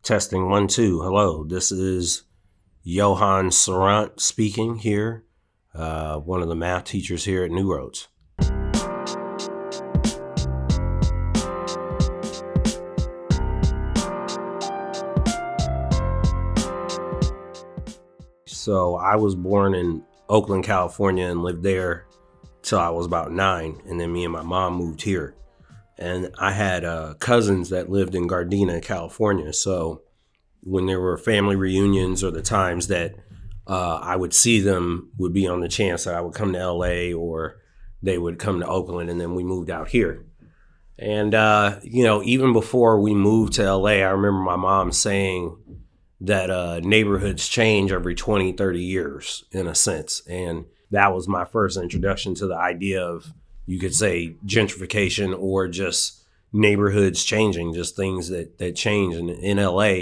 Testing 1, 2. Hello, this is Yohance Serrant speaking here, one of the math teachers here at New Roads. So I was born in Oakland, California, and lived there till I was about 9, and then me and my mom moved here. And I had cousins that lived in Gardena, California. So when there were family reunions or the times that I would see them would be on the chance that I would come to LA or they would come to Oakland, and then we moved out here. And, even before we moved to LA, I remember my mom saying that neighborhoods change every 20, 30 years in a sense. And that was my first introduction to the idea of, you could say, gentrification or just neighborhoods changing, just things that change. And in LA,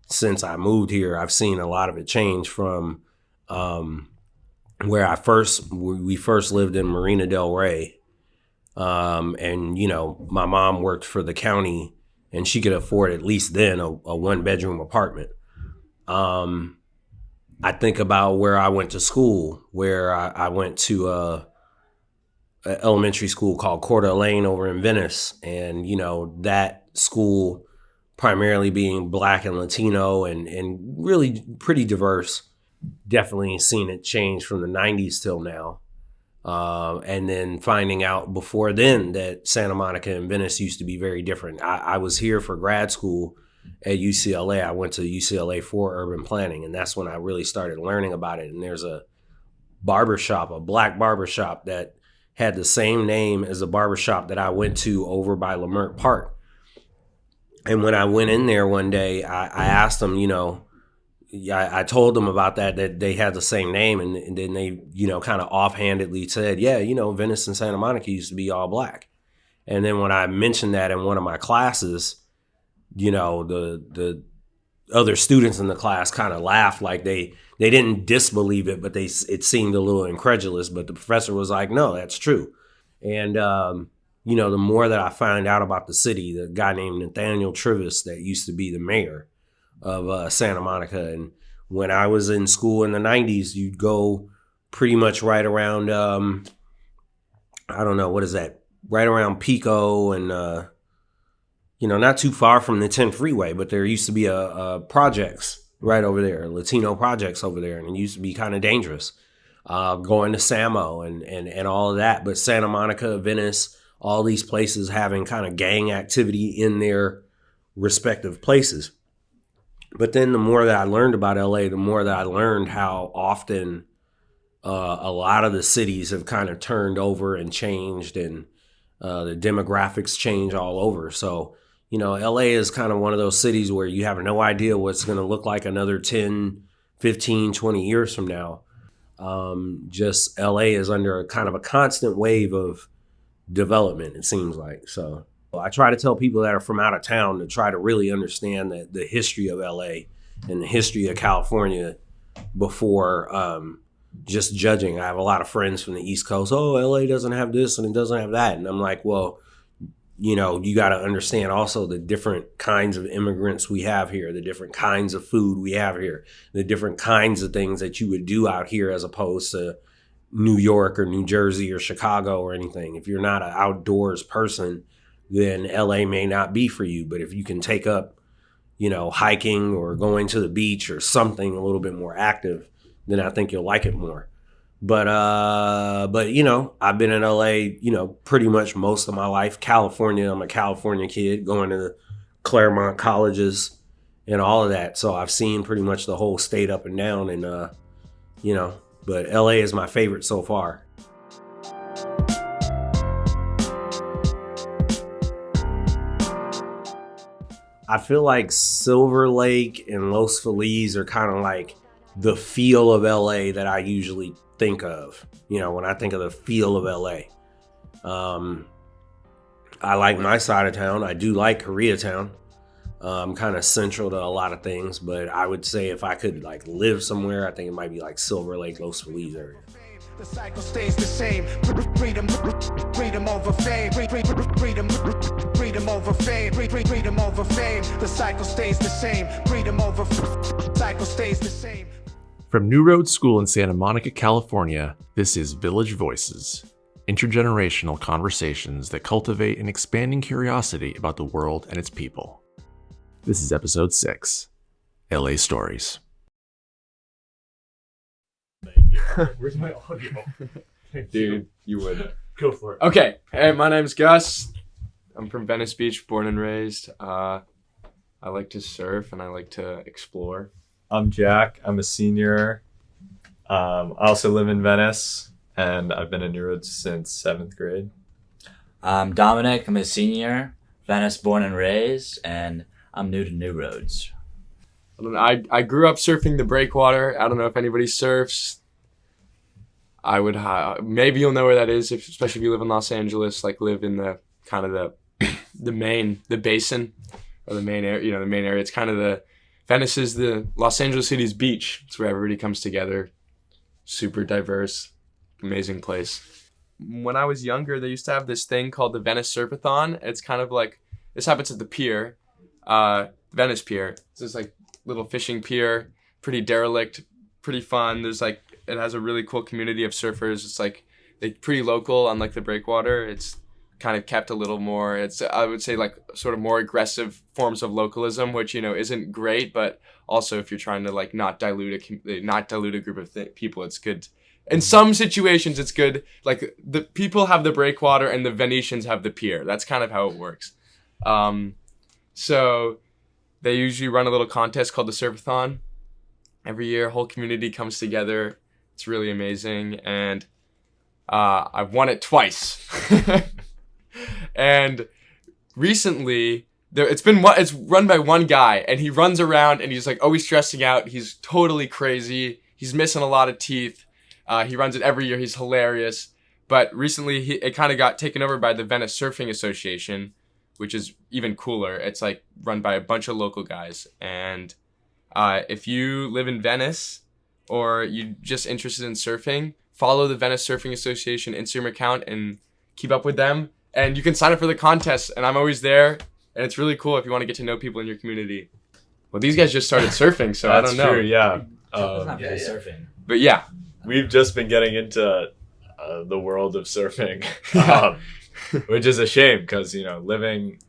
since I moved here, I've seen a lot of it change from where we first lived in Marina Del Rey. And my mom worked for the county and she could afford at least then a 1-bedroom apartment. I think about where I went to school, where I went to an elementary school called Coeur d'Alene over in Venice. And, that school primarily being Black and Latino and really pretty diverse, definitely seen it change from the 90s till now. And then finding out before then that Santa Monica and Venice used to be very different. I was here for grad school at UCLA. I went to UCLA for urban planning, and that's when I really started learning about it. And there's a barbershop, a Black barbershop that had the same name as a barbershop that I went to over by Leimert Park. And when I went in there one day, I asked them, I told them about that they had the same name. And then they, kind of offhandedly said, yeah, Venice and Santa Monica used to be all Black. And then when I mentioned that in one of my classes, the other students in the class kind of laughed, like they didn't disbelieve it, but it seemed a little incredulous. But the professor was like, no, that's true. And, the more that I find out about the city, the guy named Nathaniel Trivis that used to be the mayor of Santa Monica. And when I was in school in the 90s, you'd go pretty much right around, right around Pico and, not too far from the 10 freeway, but there used to be a projects right over there, Latino projects over there, and it used to be kind of dangerous going to Samo and all of that. But Santa Monica, Venice, all these places having kind of gang activity in their respective places. But then the more that I learned about LA, the more that I learned how often a lot of the cities have kind of turned over and changed, and the demographics change all over. So, LA is kind of one of those cities where you have no idea what's going to look like another 10, 15, 20 years from now. Just LA is under a kind of a constant wave of development, it seems like. So I try to tell people that are from out of town to try to really understand the history of LA and the history of California before just judging. I have a lot of friends from the East Coast. Oh, LA doesn't have this and it doesn't have that. And I'm like, well, you got to understand also the different kinds of immigrants we have here, the different kinds of food we have here, the different kinds of things that you would do out here as opposed to New York or New Jersey or Chicago or anything. If you're not an outdoors person, then LA may not be for you. But if you can take up, hiking or going to the beach or something a little bit more active, then I think you'll like it more. But I've been in LA, pretty much most of my life. California, I'm a California kid going to the Claremont colleges and all of that. So I've seen pretty much the whole state up and down, and, but LA is my favorite so far. I feel like Silver Lake and Los Feliz are kind of like the feel of LA that I usually think of, when I think of the feel of LA. I like my side of town. I do like Koreatown. Kind of central to a lot of things, but I would say if I could live somewhere, I think it might be like Silver Lake, Los Feliz area. The cycle stays the same. Freedom over fame. Freedom over over fame, freedom over fame. The cycle stays the same. Freedom over cycle stays the same. From New Road School in Santa Monica, California, this is Village Voices, intergenerational conversations that cultivate an expanding curiosity about the world and its people. This is episode 6, LA Stories. Where's my audio? Dude, you would. Go for it. Okay, hey, my name's Gus. I'm from Venice Beach, born and raised. I like to surf and I like to explore. I'm Jack. I'm a senior. I also live in Venice, and I've been in New Roads since 7th grade. I'm Dominic. I'm a senior, Venice born and raised, and I'm new to New Roads. I grew up surfing the breakwater. I don't know if anybody surfs. I would maybe you'll know where that is, especially if you live in Los Angeles. Like live in the kind of the basin or the main area. The main area. It's kind of Venice is the Los Angeles city's beach. It's where everybody comes together. Super diverse, amazing place. When I was younger, they used to have this thing called the Venice Surfathon. It's kind of like this happens at the pier, Venice Pier. It's this like little fishing pier, pretty derelict, pretty fun. There's like it has a really cool community of surfers. It's like they're pretty local, unlike the breakwater. It's kind of kept a little more. It's I would say like sort of more aggressive forms of localism, which isn't great, but also if you're trying to like not dilute a group of people, it's good. In some situations, it's good. Like the people have the breakwater and the Venetians have the pier. That's kind of how it works. So they usually run a little contest called the Surfathon. Every year, whole community comes together. It's really amazing, and I've won it twice. And recently, it's run by one guy, and he runs around, and he's like always stressing out. He's totally crazy. He's missing a lot of teeth. He runs it every year. He's hilarious. But recently, it kind of got taken over by the Venice Surfing Association, which is even cooler. It's like run by a bunch of local guys. And if you live in Venice or you're just interested in surfing, follow the Venice Surfing Association Instagram account and keep up with them. And you can sign up for the contest. And I'm always there. And it's really cool if you want to get to know people in your community. Well, these guys just started surfing, so I don't know. That's true, yeah. It's not really surfing. But yeah. We've just been getting into the world of surfing, which is a shame because, living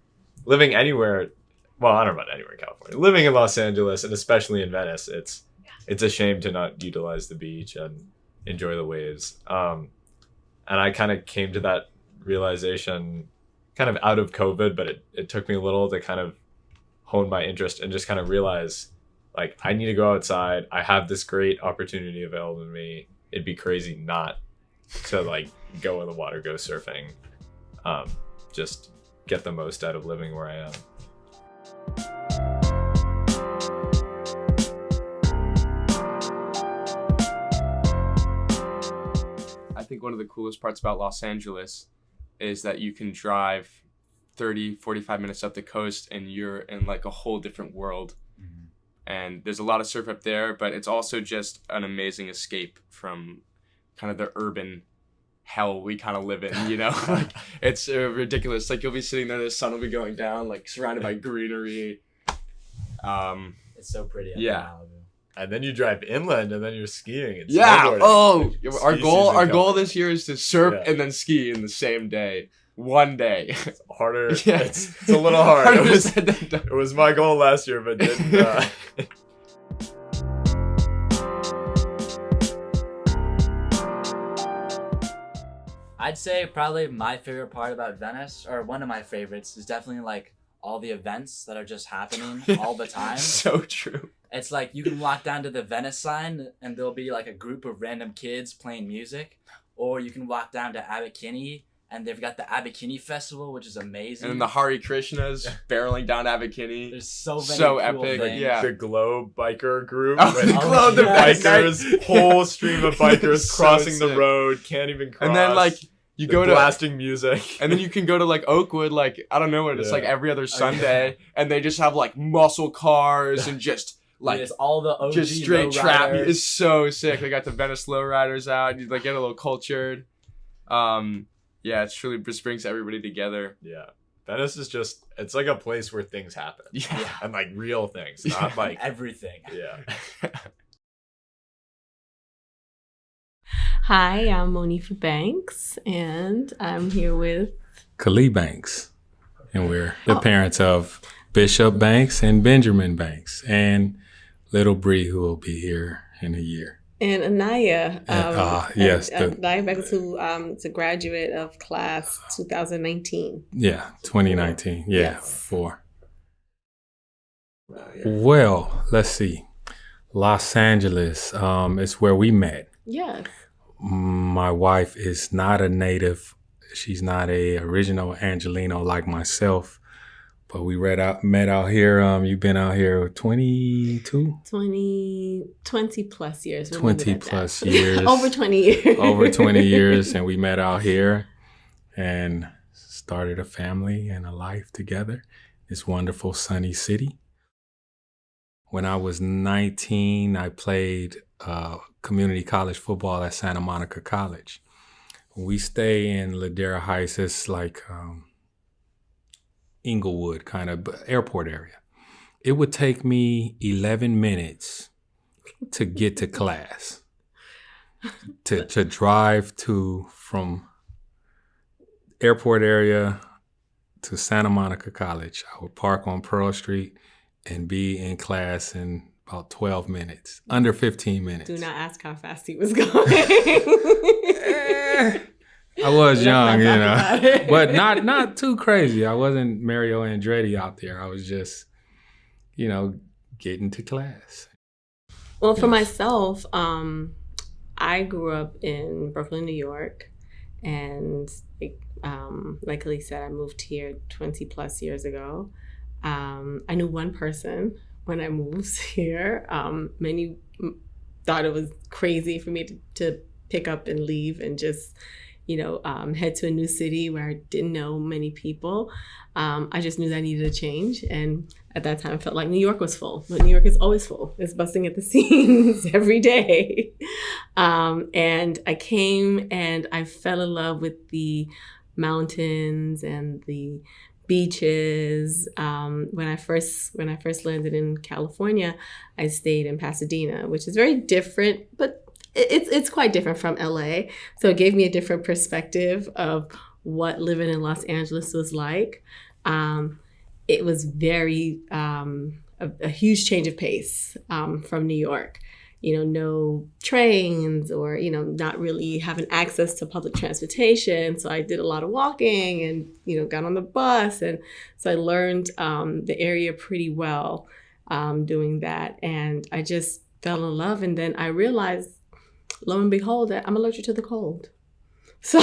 anywhere, well, I don't know about anywhere in California, living in Los Angeles and especially in Venice, it's a shame to not utilize the beach and enjoy the waves. And I kind of came to that realization kind of out of COVID, but it took me a little to kind of hone my interest and just kind of realize like I need to go outside. I have this great opportunity available to me. It'd be crazy not to like go in the water, go surfing, just get the most out of living where I am. I think one of the coolest parts about Los Angeles is that you can drive 30, 45 minutes up the coast and you're in like a whole different world. Mm-hmm. And there's a lot of surf up there, but it's also just an amazing escape from kind of the urban hell we kind of live in, like it's ridiculous. Like you'll be sitting there, the sun will be going down, like surrounded by greenery. It's so pretty. Yeah. And then you drive inland, and then you're skiing. And yeah. snowboarding. Oh, our goal coming. this year is to surf and then ski in the same day. One day. It's harder. Yeah. It's a little hard. It was my goal last year, but didn't. I'd say probably my favorite part about Venice, or one of my favorites, is definitely like all the events that are just happening all the time. So true. It's like you can walk down to the Venice sign and there'll be like a group of random kids playing music, or you can walk down to Abbot-Kinney and they've got the Abbot-Kinney Festival, which is amazing. And then the Hare Krishnas barreling down Abbot-Kinney. There's so many so cool epic. things. Yeah. The Globe biker group. Oh, the Globe, the bikers, whole stream of bikers So crossing the sick. road, can't even cross. And then like you go to blasting music. And then you can go to like Oakwood, like I don't know what it's like every other Sunday, and they just have like muscle cars and just like it's all the OG just straight trap. lowriders. It's so sick. They got the Venice lowriders out. You like get a little cultured. Yeah, it's truly just brings everybody together. Yeah. Venice is just, it's like a place where things happen. Yeah. And like real things, not like, Everything. yeah. Hi, I'm Monifa Banks, and I'm here with Khalid Banks. And we're the parents of Bishop Banks and Benjamin Banks and little Bree, who will be here in a year. and Anaya. Yes. Anaya Banks, who is a graduate of class 2019. Yeah, 2019. Yeah, Yes. 4. Well, let's see. Los Angeles is where we met. Yes. My wife is not a native. She's not a original Angelino like myself. But we met out here. You've been out here 22? 20 plus years. We'll 20 leave it at plus that. years. Over 20 years. Over 20 years. And we met out here and started a family and a life together. This wonderful sunny city. When I was 19, I played community college football at Santa Monica College. We stay in Ladera Heights. It's like Inglewood kind of airport area. It would take me 11 minutes to get to class, to drive from airport area to Santa Monica College. I would park on Pearl Street and be in class in about 12 minutes, under 15 minutes. Do not ask how fast he was going. I was young, you know, about it. but not too crazy. I wasn't Mario Andretti out there. I was just, getting to class. Well, for myself, I grew up in Brooklyn, New York, and like Lee said, I moved here 20 plus years ago. I knew one person when I moved here. Many thought it was crazy for me to pick up and leave and just, head to a new city where I didn't know many people. I just knew that I needed a change. And at that time, I felt like New York was full, but New York is always full. It's busting at the seams every day. And I came and I fell in love with the mountains and the beaches. When I first landed in California, I stayed in Pasadena, which is very different, but it's quite different from LA. So it gave me a different perspective of what living in Los Angeles was like. It was very a huge change of pace from New York. No trains or, not really having access to public transportation. So I did a lot of walking and, got on the bus. And so I learned the area pretty well doing that. And I just fell in love. And then I realized, lo and behold, that I'm allergic to the cold. So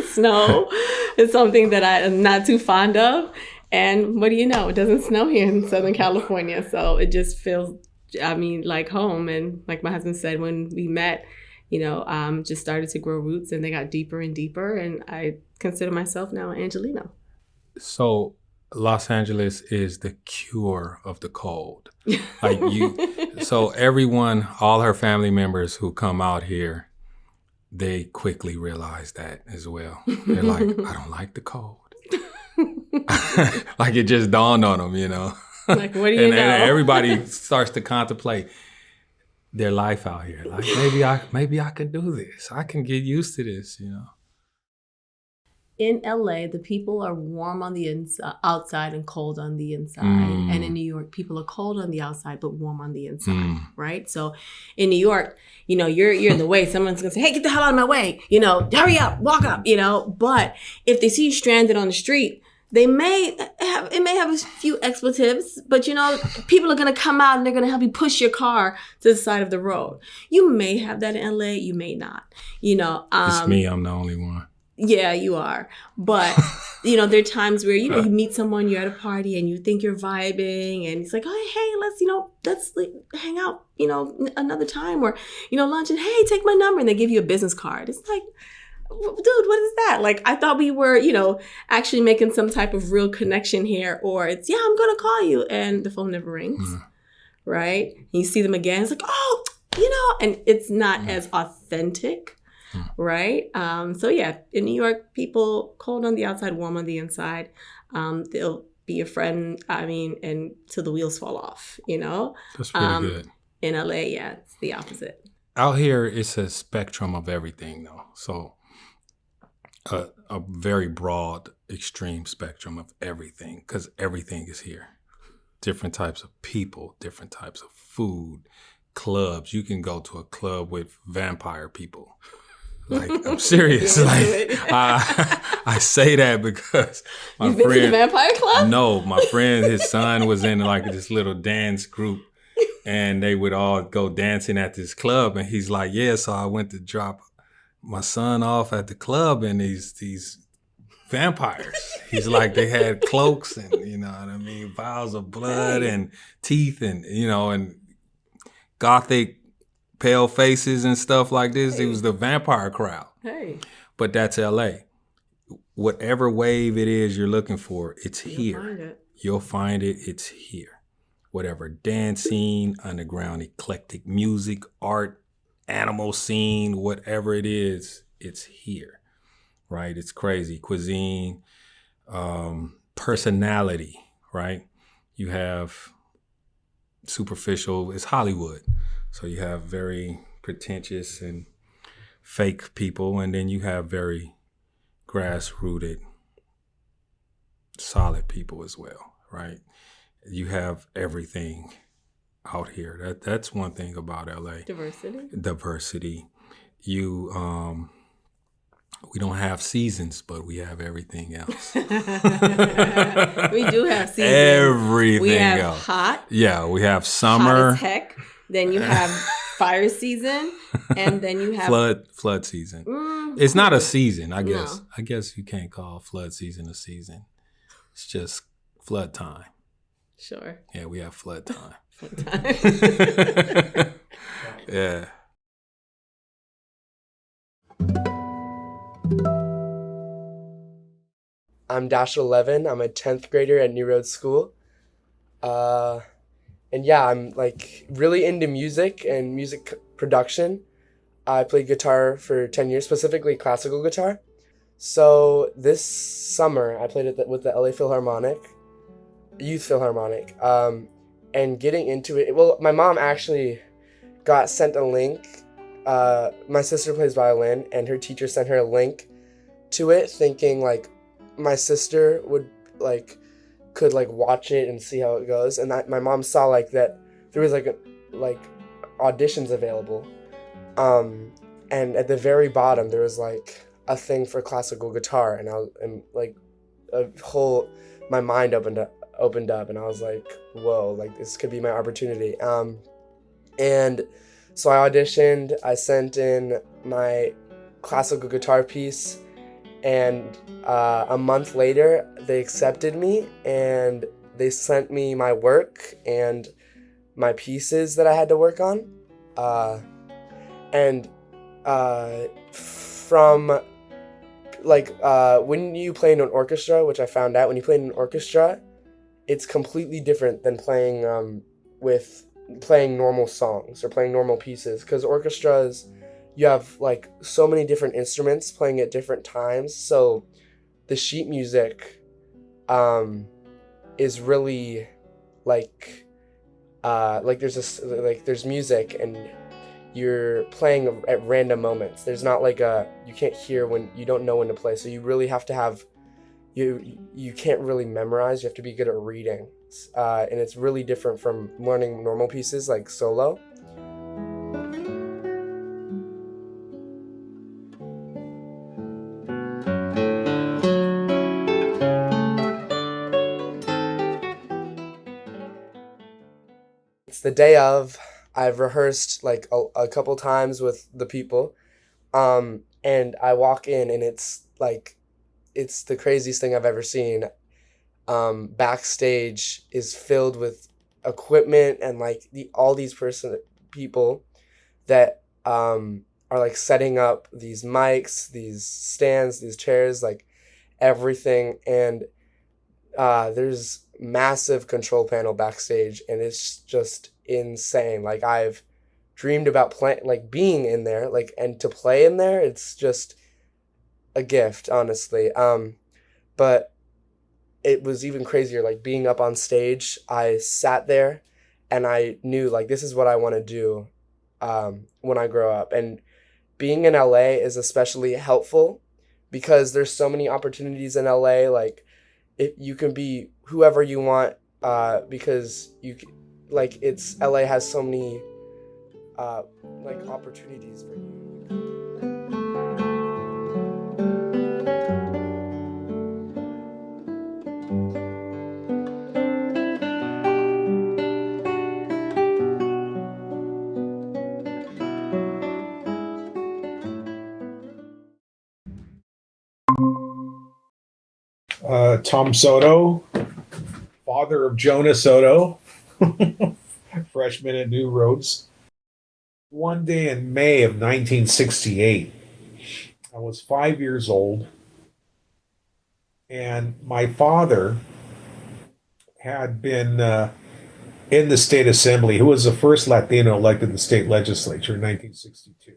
snow is something that I am not too fond of. And what do you know? It doesn't snow here in Southern California. So it just feels, like home. And like my husband said, when we met, just started to grow roots and they got deeper and deeper. And I consider myself now an Angelino. So Los Angeles is the cure of the cold. So everyone, all her family members who come out here, they quickly realize that as well. They're like, I don't like the cold. Like it just dawned on them, Like, what do you know? And everybody starts to contemplate their life out here. Like, maybe I can do this. I can get used to this, In LA, the people are warm on the outside and cold on the inside. And in New York, people are cold on the outside but warm on the inside, right? So in New York, you're in the way. Someone's gonna say, hey, get the hell out of my way. Hurry up, walk up, But if they see you stranded on the street, it may have a few expletives, but people are gonna come out and they're gonna help you push your car to the side of the road. You may have that in LA, you may not. It's me, I'm the only one. Yeah, you are. But, there are times where, you meet someone, you're at a party and you think you're vibing and it's like, oh, hey, let's hang out, another time or, lunch and hey, take my number. And they give you a business card. It's like, dude, what is that? Like, I thought we were, actually making some type of real connection here or it's, yeah, I'm going to call you. And the phone never rings, right? And you see them again. It's like, oh, and it's not as authentic. right? So yeah, in New York, people cold on the outside, warm on the inside. They'll be a friend, and till the wheels fall off, That's pretty good. In LA, yeah, it's the opposite. Out here, it's a spectrum of everything, though. So a very broad, extreme spectrum of everything, because everything is here. Different types of people, different types of food, clubs. You can go to a club with vampire people. Like, I'm serious. I say that because my You've been to the vampire club? No, my friend, his son was in like this little dance group, and they would all go dancing at this club. And he's like, yeah, so I went to drop my son off at the club, and these vampires. He's like, they had cloaks and, you know what I mean, vials of blood and teeth and, and gothic pale faces and stuff like this. It was the vampire crowd. Hey. But that's LA. Whatever wave it is you're looking for, it's here. You'll find it. It's here. Whatever dancing, underground, eclectic music, art, animal scene, whatever it is, it's here. Right? It's crazy. Cuisine, personality, right? You have superficial, it's Hollywood. So you have very pretentious and fake people, and then you have very grass-rooted, solid people as well, right? You have everything out here. That's one thing about LA. Diversity. We don't have seasons, but we have everything else. We do have seasons. Everything we have else. Hot. Yeah, we have summer. Hot as heck. Then you have fire season, and then you have flood season. It's not a season, I guess. No. I guess you can't call flood season a season. It's just flood time. Sure. Yeah, we have flood time. Flood time. Yeah. I'm Dashel Levin. I'm a 10th grader at New Road School. And yeah, I'm like really into music and music production. I played guitar for 10 years, specifically classical guitar. So this summer, I played with the LA Philharmonic, Youth Philharmonic. And getting into it, well, my mom actually got sent a link. My sister plays violin, and her teacher sent her a link to it, thinking like my sister could watch it and see how it goes. And my mom saw like that there was like auditions available. And at the very bottom there was like a thing for classical guitar, and my mind opened up, and I was like, whoa, like this could be my opportunity. And so I auditioned, I sent in my classical guitar piece, and a month later they accepted me, and they sent me my work and my pieces that I had to work on. From when you play in an orchestra, which I found out, when you play in an orchestra, it's completely different than playing normal songs or playing normal pieces, because orchestras, you have like so many different instruments playing at different times. So the sheet music is really there's music, and you're playing at random moments. There's not you can't hear when you don't know when to play. So you really have to have, you can't really memorize. You have to be good at reading. And it's really different from learning normal pieces like solo. It's the day of. I've rehearsed like a couple times with the people, and I walk in, and it's the craziest thing I've ever seen. Backstage is filled with equipment and all these people that are like setting up these mics, these stands, these chairs, like everything, and there's massive control panel backstage, and it's just insane. Like I've dreamed about being in there, and to play in there. It's just a gift, honestly. But it was even crazier, being up on stage. I sat there and I knew this is what I want to do when I grow up. And being in LA is especially helpful because there's so many opportunities in LA. You can be whoever you want because it's LA has so many opportunities for you. Tom Soto, father of Jonah Soto, freshman at New Roads. One day in May of 1968, I was 5 years old, and my father had been in the state assembly, who was the first Latino elected to the state legislature in 1962.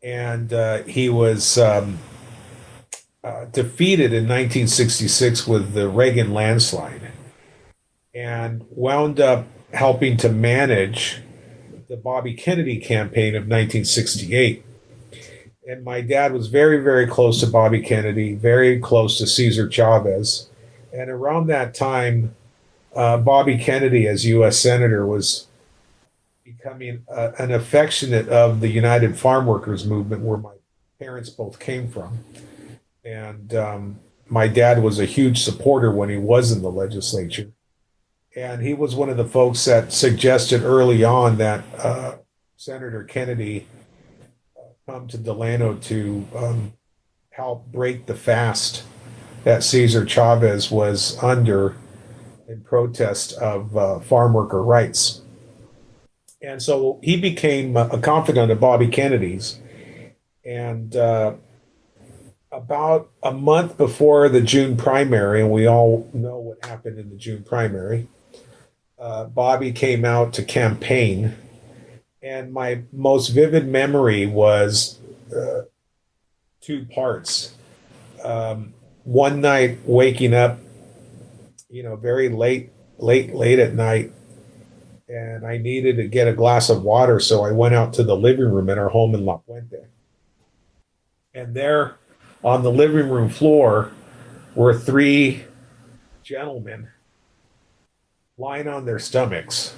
And he was defeated in 1966 with the Reagan landslide and wound up helping to manage the Bobby Kennedy campaign of 1968. And my dad was very, very close to Bobby Kennedy, very close to Cesar Chavez. And around that time, Bobby Kennedy, as U.S. Senator, was becoming an affectionate of the United Farm Workers movement, where my parents both came from. And my dad was a huge supporter when he was in the legislature. And he was one of the folks that suggested early on that Senator Kennedy come to Delano to help break the fast that Cesar Chavez was under in protest of farm worker rights. And so he became a confidant of Bobby Kennedy's. And about a month before the June primary, and we all know what happened in the June primary, Bobby came out to campaign. And my most vivid memory was two parts. One night waking up, very late at night, and I needed to get a glass of water, so I went out to the living room in our home in La Puente. And there on the living room floor were three gentlemen lying on their stomachs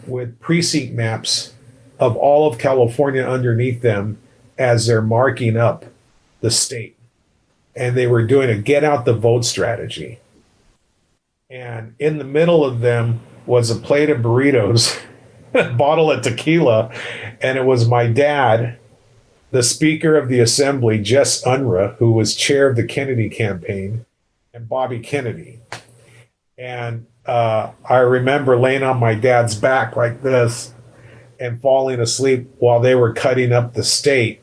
with precinct maps of all of California underneath them as they're marking up the state. And they were doing a get out the vote strategy. And in the middle of them was a plate of burritos, a bottle of tequila, and it was my dad, the Speaker of the Assembly, Jess Unruh, who was chair of the Kennedy campaign, and Bobby Kennedy. And I remember laying on my dad's back like this and falling asleep while they were cutting up the state,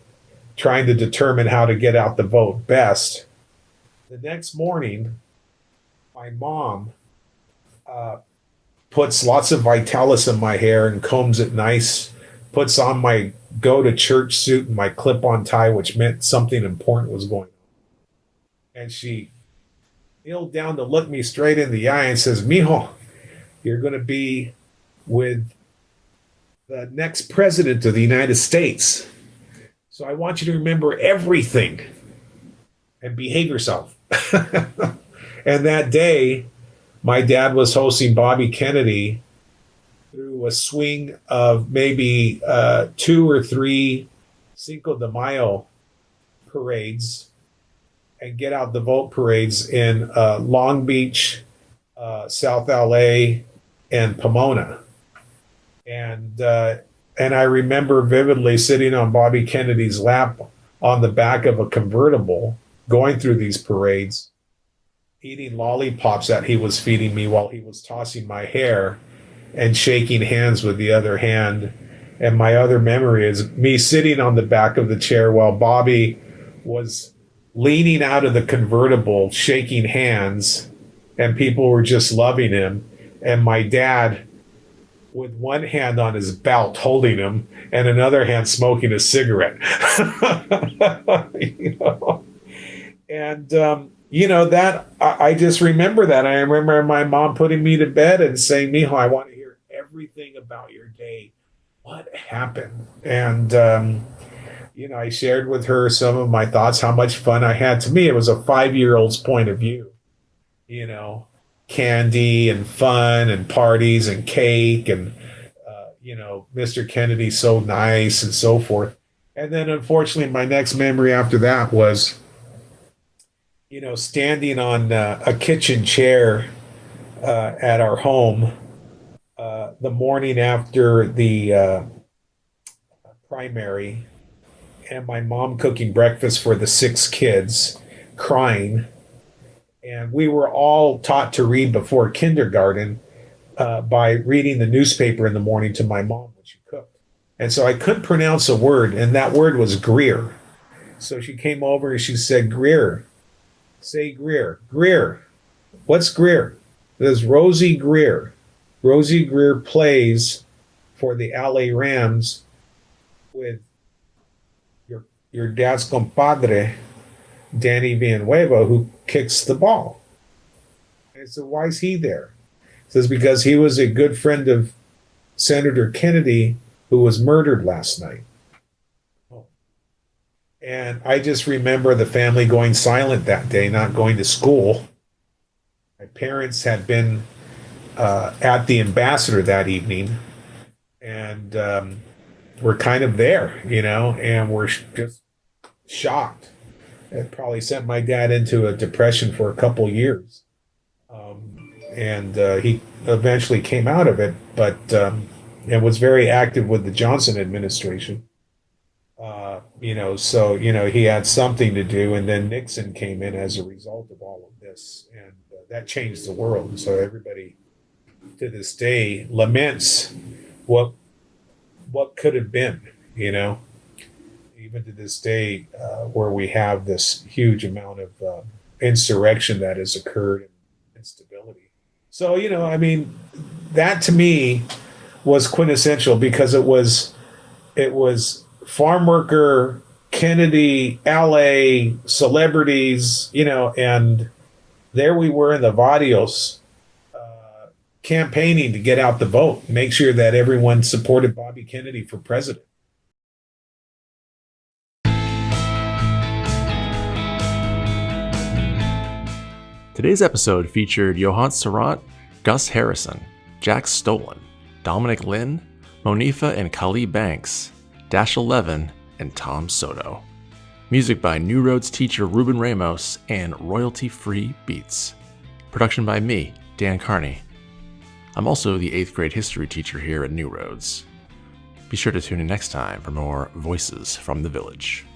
trying to determine how to get out the vote best. The next morning, my mom puts lots of Vitalis in my hair and combs it nice, puts on my go-to-church suit and my clip-on tie, which meant something important was going on. And she kneeled down to look me straight in the eye and says, "Mijo, you're going to be with the next president of the United States. So I want you to remember everything and behave yourself." And that day, my dad was hosting Bobby Kennedy through a swing of maybe 2 or 3 Cinco de Mayo parades and get out the vote parades in Long Beach, South LA, and Pomona. And I remember vividly sitting on Bobby Kennedy's lap on the back of a convertible, going through these parades, eating lollipops that he was feeding me while he was tossing my hair and shaking hands with the other hand. And my other memory is me sitting on the back of the chair while Bobby was leaning out of the convertible, shaking hands, and people were just loving him. And my dad with one hand on his belt holding him and another hand smoking a cigarette. You know? And, that I just remember that. I remember my mom putting me to bed and saying, Mijo, I want to hear everything about your day. What happened? And, I shared with her some of my thoughts, how much fun I had. To me, it was a 5-year-old's point of view, candy and fun and parties and cake and, Mr. Kennedy so nice and so forth. And then unfortunately, my next memory after that was, standing on a kitchen chair at our home the morning after the primary, and my mom cooking breakfast for the 6 kids, crying. And we were all taught to read before kindergarten by reading the newspaper in the morning to my mom when she cooked. And so I couldn't pronounce a word, and that word was Greer. So she came over and she said, Greer. Say Greer. Greer. What's Greer? There's Rosie Greer. Rosie Greer plays for the LA Rams with your dad's compadre, Danny Villanueva, who kicks the ball. And I said, why is he there? He says, because he was a good friend of Senator Kennedy, who was murdered last night. And I just remember the family going silent that day, not going to school. My parents had been at the Ambassador that evening, and we're kind of there, and we're just shocked. It probably sent my dad into a depression for a couple years. And he eventually came out of it, but and was very active with the Johnson administration. So he had something to do, and then Nixon came in as a result of all of this, and that changed the world. So everybody to this day laments what could have been, even to this day, where we have this huge amount of insurrection that has occurred and instability. So that to me was quintessential, because it was farm worker, Kennedy, LA, celebrities, and there we were in the barrios campaigning to get out the vote, make sure that everyone supported Bobby Kennedy for president. Today's episode featured Yohance Serrant, Gus Harrison, Jack Stoland, Dominic Lynn, Monifa and Kali Banks, Dashel Levin, and Tom Soto. Music by New Roads teacher Ruben Ramos and royalty-free beats. Production by me, Dan Kearney. I'm also the 8th grade history teacher here at New Roads. Be sure to tune in next time for more Voices from the Village.